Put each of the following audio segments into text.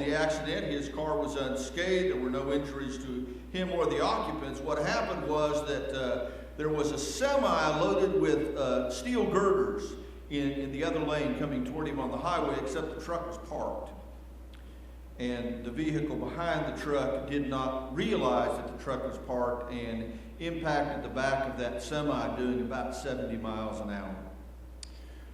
the accident. His car was unscathed. There were no injuries to him or the occupants. What happened was that there was a semi loaded with steel girders in the other lane coming toward him on the highway, except the truck was parked. And the vehicle behind the truck did not realize that the truck was parked and impacted the back of that semi doing about 70 miles an hour.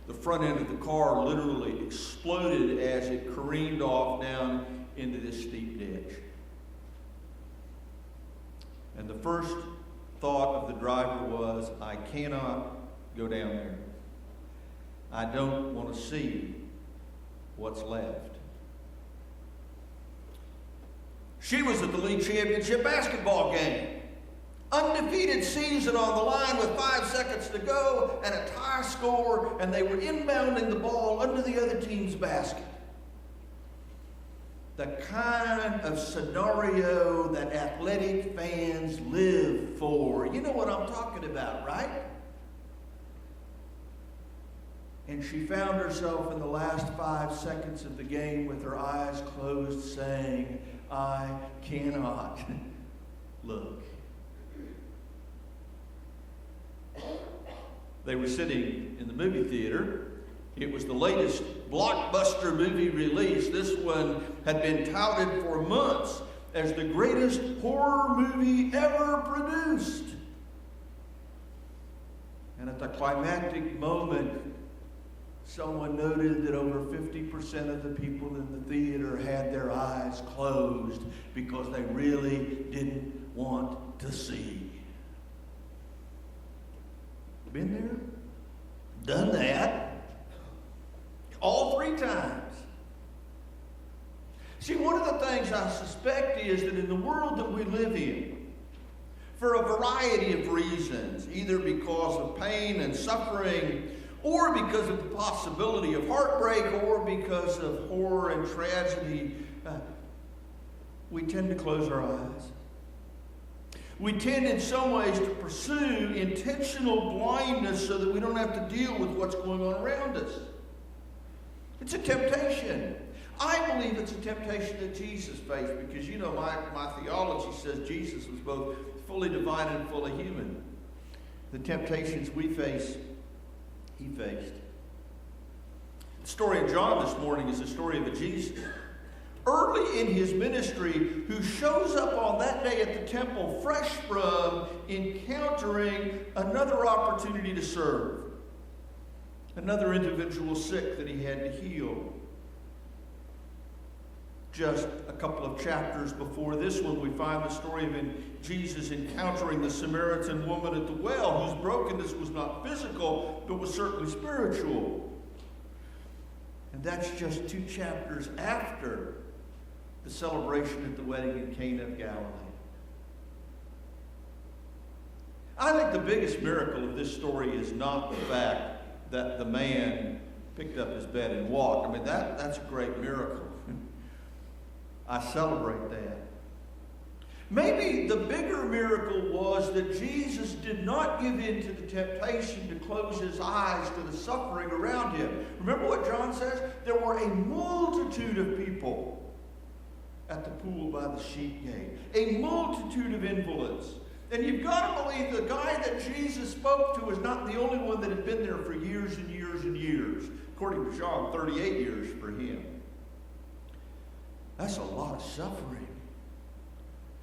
The front end of the car literally exploded as it careened off down into this steep ditch. And the first thought of the driver was, I cannot go down there. I don't want to see what's left. She was at the league championship basketball game. Undefeated season on the line with 5 seconds to go and a tie score, and they were inbounding the ball under the other team's basket. The kind of scenario that athletic fans live for. You know what I'm talking about, right? And she found herself in the last 5 seconds of the game with her eyes closed saying, I cannot look. They were sitting in the movie theater. It was the latest blockbuster movie release. This one had been touted for months as the greatest horror movie ever produced. And at the climactic moment, someone noted that over 50% of the people in the theater had their eyes closed because they really didn't want to see. Been there? Done that? All 3 times. See, one of the things I suspect is that in the world that we live in, for a variety of reasons, either because of pain and suffering, or because of the possibility of heartbreak, or because of horror and tragedy, we tend to close our eyes. We tend in some ways to pursue intentional blindness so that we don't have to deal with what's going on around us. It's a temptation. I believe it's a temptation that Jesus faced because, you know, my theology says Jesus was both fully divine and fully human. The temptations we face, he faced. The story of John this morning is the story of a Jesus early in his ministry who shows up on that day at the temple fresh from encountering another opportunity to serve, another individual sick that he had to heal. Just a couple of chapters before this one, we find the story of Jesus encountering the Samaritan woman at the well, whose brokenness was not physical, but was certainly spiritual. And that's just 2 chapters after the celebration at the wedding in Cana of Galilee. I think the biggest miracle of this story is not the fact that the man picked up his bed and walked. I mean, that's a great miracle. I celebrate that. Maybe the bigger miracle was that Jesus did not give in to the temptation to close his eyes to the suffering around him. Remember what John says? There were a multitude of people at the pool by the sheep gate. A multitude of invalids. And you've got to believe the guy that Jesus spoke to is not the only one that had been there for years and years and years. According to John, 38 years for him. That's a lot of suffering.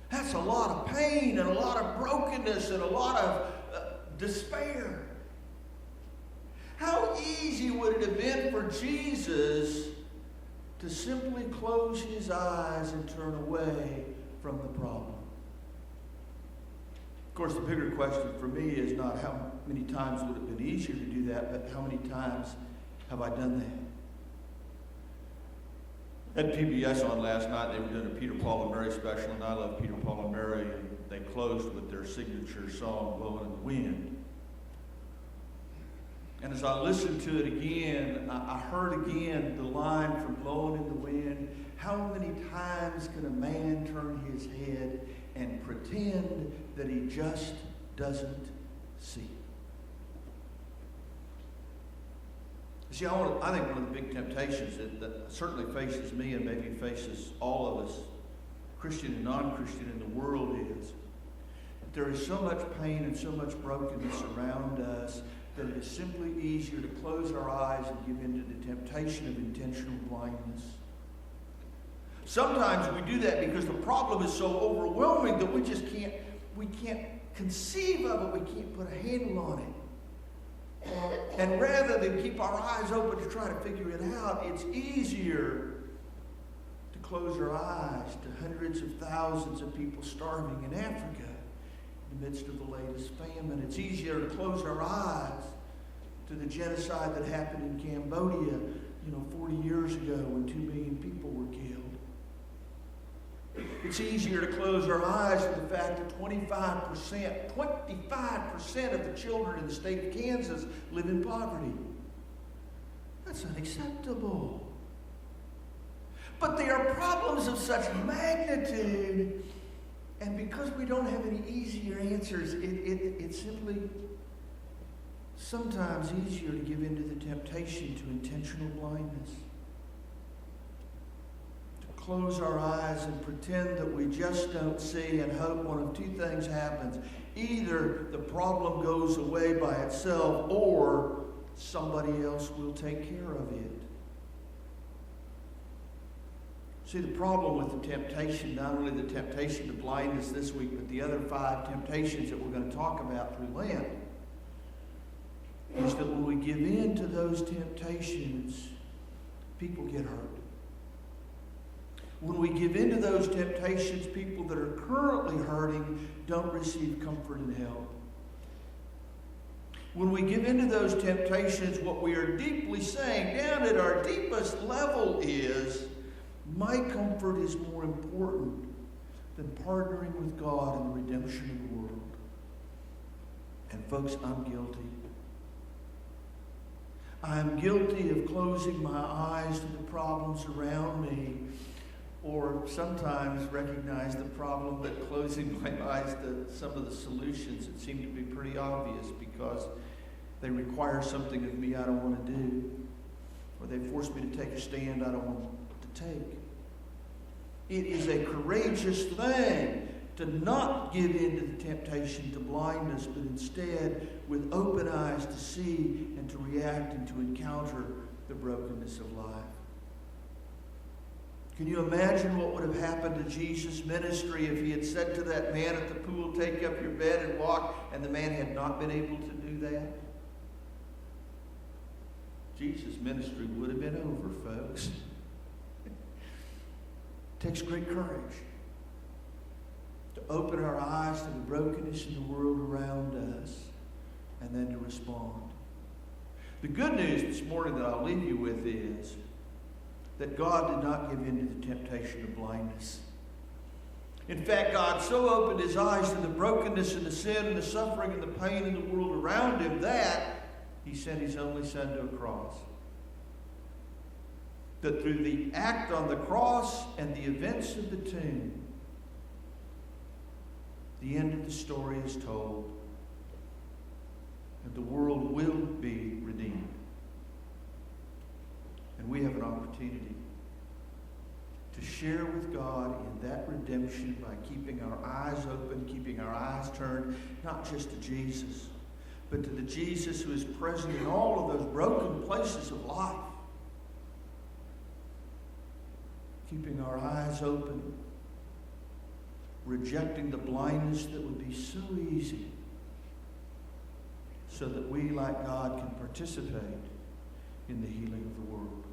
That's a lot of pain and a lot of brokenness and a lot of despair. How easy would it have been for Jesus to simply close his eyes and turn away from the problem? Of course, the bigger question for me is not how many times would it have been easier to do that, but how many times have I done that? I had PBS on last night. They were doing a Peter, Paul, and Mary special, and I love Peter, Paul, and Mary, and they closed with their signature song, Blowing in the Wind. And as I listened to it again, I heard again the line from Blowing in the Wind. How many times can a man turn his head and pretend that he just doesn't see? See, I think one of the big temptations that certainly faces me and maybe faces all of us, Christian and non-Christian in the world, is that there is so much pain and so much brokenness around us that it is simply easier to close our eyes and give in to the temptation of intentional blindness. Sometimes we do that because the problem is so overwhelming that we can't conceive of it, we can't put a handle on it. And rather than keep our eyes open to try to figure it out, it's easier to close our eyes to hundreds of thousands of people starving in Africa in the midst of the latest famine. It's easier to close our eyes to the genocide that happened in Cambodia, 40 years ago when 2 million people were killed. It's easier to close our eyes to the fact that 25% of the children in the state of Kansas live in poverty. That's unacceptable. But they are problems of such magnitude, and because we don't have any easier answers, it's simply sometimes easier to give in to the temptation to intentional blindness. Close our eyes and pretend that we just don't see and hope one of two things happens. Either the problem goes away by itself or somebody else will take care of it. See, the problem with the temptation, not only the temptation to blindness this week, but the other 5 temptations that we're going to talk about through Lent, is that when we give in to those temptations, people get hurt. When we give in to those temptations, people that are currently hurting don't receive comfort and help. When we give in to those temptations, what we are deeply saying, down at our deepest level, is, my comfort is more important than partnering with God in the redemption of the world. And folks, I'm guilty. I am guilty of closing my eyes to the problems around me, or sometimes recognize the problem, but closing my eyes to some of the solutions that seem to be pretty obvious because they require something of me I don't want to do, or they force me to take a stand I don't want to take. It is a courageous thing to not give in to the temptation to blindness, but instead with open eyes to see and to react and to encounter the brokenness of life. Can you imagine what would have happened to Jesus' ministry if he had said to that man at the pool, take up your bed and walk, and the man had not been able to do that? Jesus' ministry would have been over, folks. It takes great courage to open our eyes to the brokenness in the world around us and then to respond. The good news this morning that I'll leave you with is that God did not give in to the temptation of blindness. In fact, God so opened his eyes to the brokenness and the sin and the suffering and the pain in the world around him that he sent his only Son to a cross. That through the act on the cross and the events of the tomb, the end of the story is told, and the world will be redeemed. And we have an opportunity to share with God in that redemption by keeping our eyes open, keeping our eyes turned, not just to Jesus, but to the Jesus who is present in all of those broken places of life. Keeping our eyes open, rejecting the blindness that would be so easy, so that we, like God, can participate in the healing of the world.